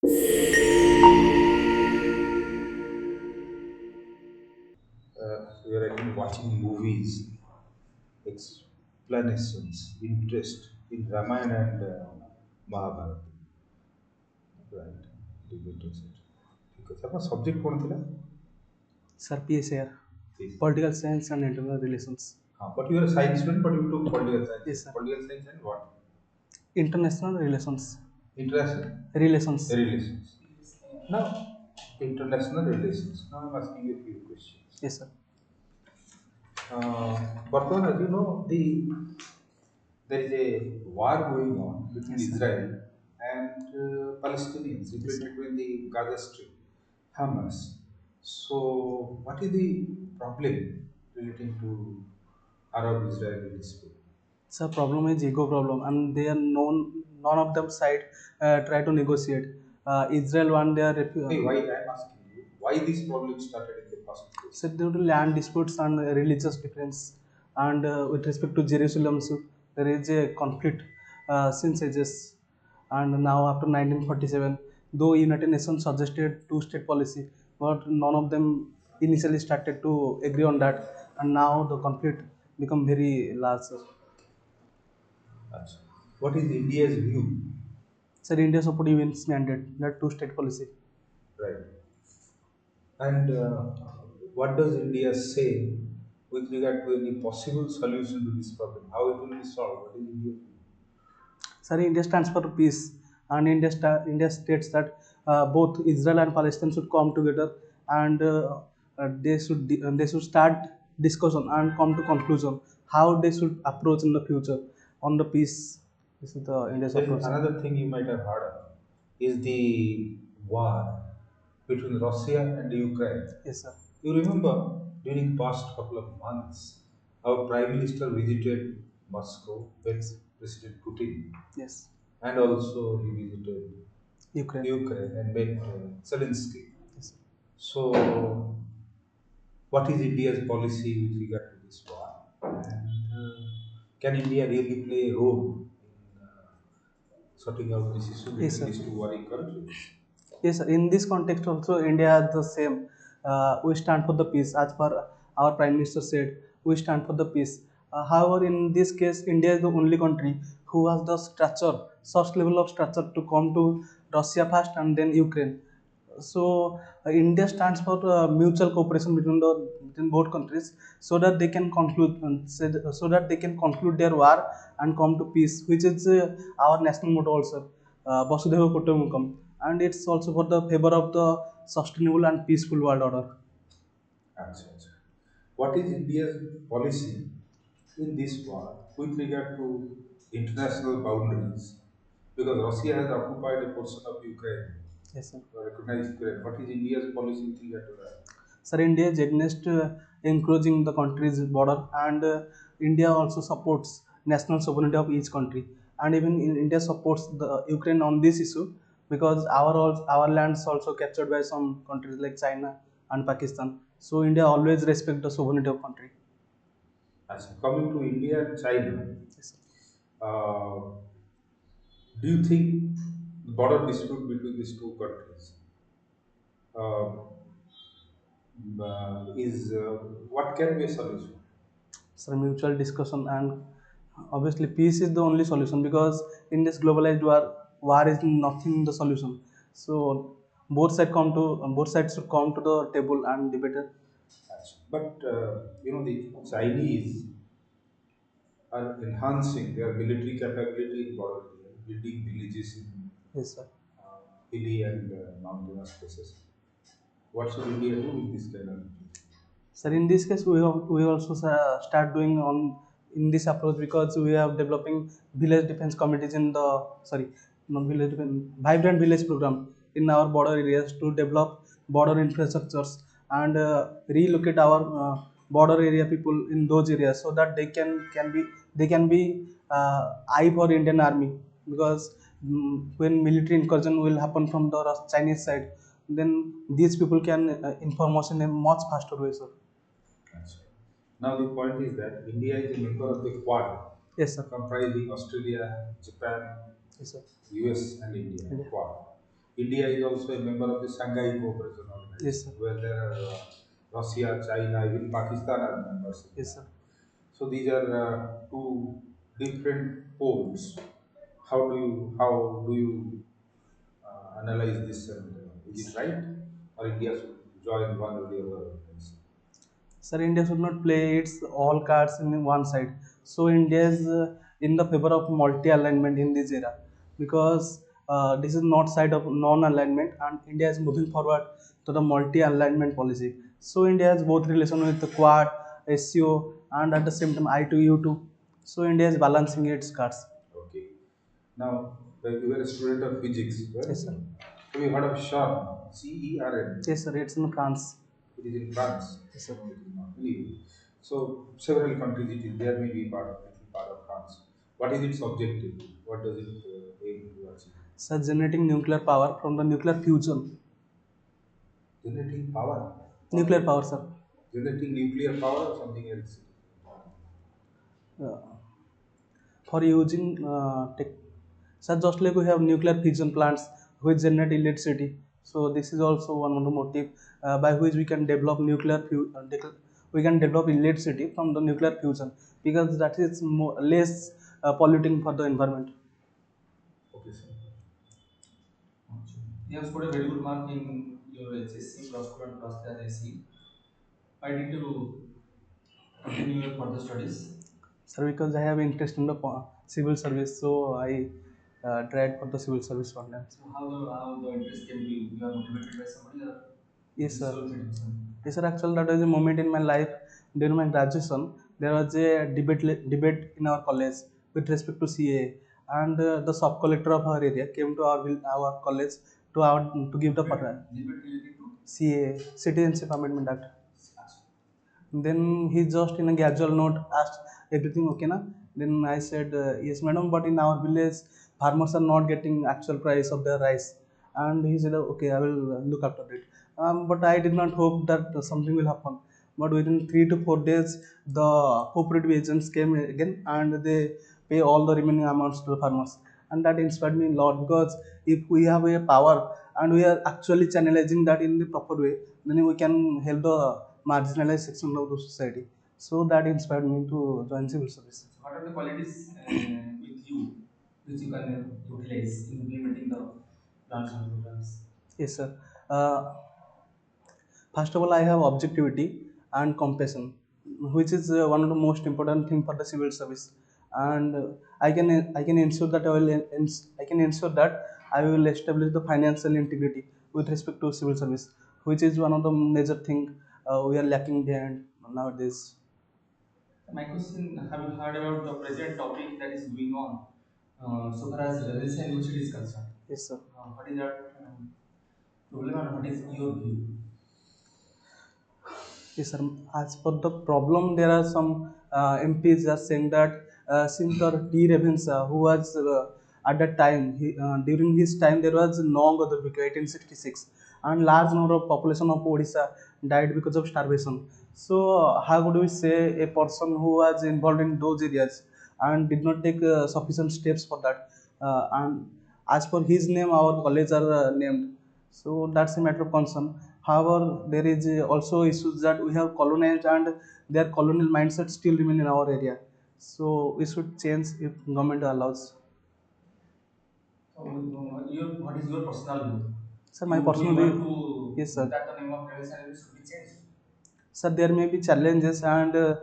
We are again watching movies, explanations, interest in Ramayana and Mahabharata. Right. Debaters. ठीक है आपका subject कौन था? Sir, PSAR, Yes. Political Science and International Relations. But you are a science student, but you took political science. Yes, sir. Political science and what? International Relations. International Relations. relations. Now, international relations. Now I'm asking you a few questions. Yes, sir. Bartwan, as you know, there is a war going on between Yes, sir. Israel and Palestinians, Yes, sir. between the Gaza Strip, Hamas. So, what is the problem relating to Arab-Israeli dispute? So problem is ego problem, and they are none of them side try to negotiate. Israel want their Hey, why I'm asking you why this problem started in the first place? so due to land disputes and religious difference, and with respect to Jerusalem, so there is a conflict since ages, and now after 1947, though United Nations suggested two-state policy, but none of them initially started to agree on that, and now the conflict become very large. Achha. What is India's view? Sir, India support UN's mandate, that two-state policy. Right. And what does India say with regard to any possible solution to this problem? How it will be solved? What is India's view? Sir, India stands for peace, and India states that both Israel and Palestine should come together, and they should start discussion and come to conclusion how they should approach in the future on the peace. This is the India's There is approach. another thing you might have heard of is the war between Russia and Ukraine. Yes, sir. You remember during past couple of months, our Prime Minister visited Moscow with Yes. President Putin, Yes. and also he visited Ukraine. Ukraine and met Zelensky. Yes. So, what is India's policy with regard to this war? And can India really play a role in sorting out this issue Yes, between sir. these two warring countries? Yes, sir. In this context also, India has the same. We stand for the peace. As per our Prime Minister said, we stand for the peace. However, in this case, India is the only country who has the structure, such level of structure to come to Russia first and then Ukraine. So India stands for mutual cooperation between both countries, so that they can conclude so that they can conclude their war and come to peace, which is our national motto also, Vasudhaiva Kutumbakam, and it's also for the favor of the sustainable and peaceful world order. Absolutely. What is India's policy in this war with regard to international boundaries? Because Russia has occupied a portion of Ukraine, Yes, sir. recognized Ukraine. What is India's policy with regard to that? Sir, India is against encroaching the country's border, and India also supports national sovereignty of each country. And even India supports the Ukraine on this issue, because our lands also captured by some countries like China and Pakistan. So India always respect the sovereignty of country. As coming to India and China, Yes, sir. uh, do you think the border dispute between these two countries uh, is what can be a solution? So mutual discussion, and obviously peace is the only solution, because in this globalized war is nothing the solution. So both sides should come to the table and debate it. But the Chinese are enhancing their military capability in border area, building villages in Yes, sir. hilly and mountainous places. What should India do with this kind of? Sir, in this case, we also start doing on in this approach, because we have developing village defense committees in the sorry, not village defense, vibrant village program in our border areas to develop border infrastructures and relocate our border area people in those areas, so that they can be eye for Indian army, because when military incursion will happen from the Chinese side, then these people can inform us in a much faster way, sir. That's right. Now the point is that India is a member of the Quad, Yes, sir. comprising Australia, Japan, Yes, sir. US, and India. India. Quad. India is also a member of the Shanghai Cooperation Yes, Organization, sir. where there are Russia, China, even Pakistan are members in Yes, that. sir. So these are two different poles. How do you analyze this? And is it right, or India should join one or the other organization? Sir, India should not play its all cards in one side. So India is in the favor of multi-alignment in this era because this is not side of non-alignment, and India is moving forward to the multi-alignment policy. So India has both relation with the Quad, SCO, and at the same time I2, U2. So India is balancing its cards. Okay. Now, you were a student of physics, right? Yes, sir. Have you heard of CERN? CERN. Yes, sir. It's in France. It is in France. Yes, sir. No, it is not. Anyway, so several countries it is there, may be part of France. What is its objective? What does it aim to achieve? So generating nuclear power from the nuclear fusion. Generating power. Nuclear For power, sir. generating nuclear power or something else? Uh, for using tech. So just like we have nuclear fission plants which generate electricity, so this is also one of the motive by which we can develop we can develop electricity from the nuclear fusion because that is less polluting for the environment. Okay, sir. You have scored a very good mark in your HSC plus 2 and plus 3 as I see. Why did you continue your further studies? Sir, because I have interest in the civil service, so I tried for the civil service one time. So how the interest came to you? You are motivated by somebody or yes, sir. Yes, sir. Actually, that was a moment in my life during my graduation. There was a debate in our college with respect to CA, and the sub collector of our area came to our college to give the debate related to CA, Citizenship Amendment Act. Then he just in a casual note asked everything okay na. Then I said yes madam, but in our village farmers are not getting actual price of their rice. And he said okay, I will look after it. But I did not hope that something will happen. But within 3 to 4 days, the cooperative agents came again and they pay all the remaining amounts to the farmers. And that inspired me a lot because if we have a power and we are actually channelizing that in the proper way, then we can help the marginalized section of the society. So that inspired me to join civil service. So what are the qualities with you which you can utilize in implementing the plans and programs? Yes, sir. Uh, First of all, I have objectivity and compassion, which is one of the most important thing for the civil service. And I can ensure that I can ensure that I will establish the financial integrity with respect to civil service, which is one of the major thing we are lacking behind nowadays. My question: have you heard about the present topic that is going on so far as Rayacademy University is concerned? Yes, sir. What is that problem and what is your view? Yes, sir. As per the problem, there are some MPs are saying that since the D. Revensa, who was at that time, during his time, there was no other because 1866, and large number of population of Odisha died because of starvation. So, how would we say a person who was involved in those areas and did not take sufficient steps for that? And as per his name, our college are named. So that's a matter of concern. However, there is also issues that we have colonized and their colonial mindset still remain in our area. So we should change if government allows. So, what is your personal view? Sir, my personal view. Yes, sir. That the name of previous and should be changed. Sir, there may be challenges and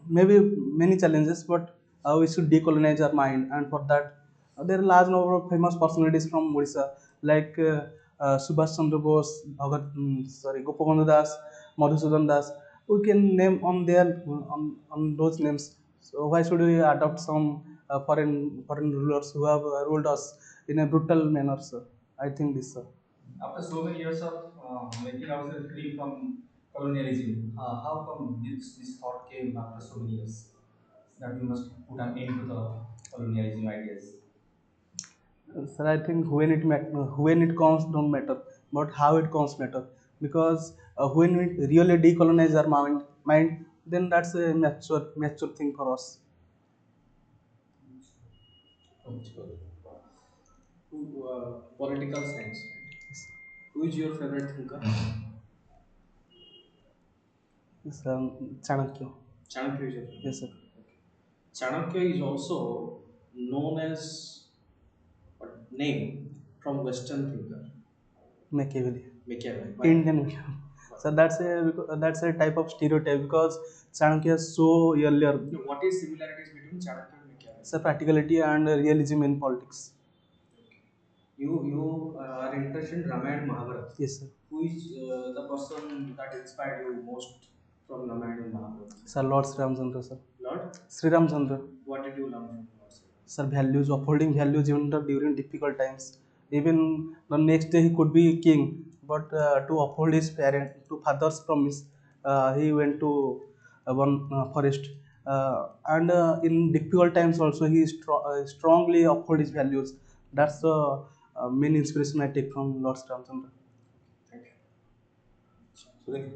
maybe many challenges, but we should decolonize our mind, and for that, there are large number of famous personalities from Odisha like Subhash Chandra Bose, Gopabandhu Das, Madhusudan Das. We can name on on those names. So why should we adopt some foreign rulers who have ruled us in a brutal manner, sir? I think this, sir. After so many years of making ourselves free from colonialism, how come this thought came after so many years that we must put an end to the colonialism ideas? Sir, I think when it comes don't matter, but how it comes matter. Because when we really decolonize our mind, then that's a mature thing for us. Political science. Who is your favorite thinker? Yes, Chanakya. Chanakya is your favorite. Yes, sir. Okay. Chanakya is also known as what name from Western thinker. Machiavelli. Machiavelli. Why? Indian Machiavelli. So that's a type of stereotype because Chanakya is so earlier. No, what is similarities between Chanakya and Machiavelli? So practicality and realism in politics. Okay. You are interested in Ramayana and Mahabharata. Yes, sir. Who is the person that inspired you most from Ramayana and Mahabharata? Sir, Lord Sri Ramchandra, sir. Lord, Sri Ramchandra. what did you learn from Lord Sri? Sir, values, upholding values even during difficult times. Even the next day he could be king, but to uphold his parent, to father's promise, he went to one forest. And in difficult times also he strongly uphold his values. That's the main inspiration I take from Lord Sri Ramchandra. Thank you. Sorry.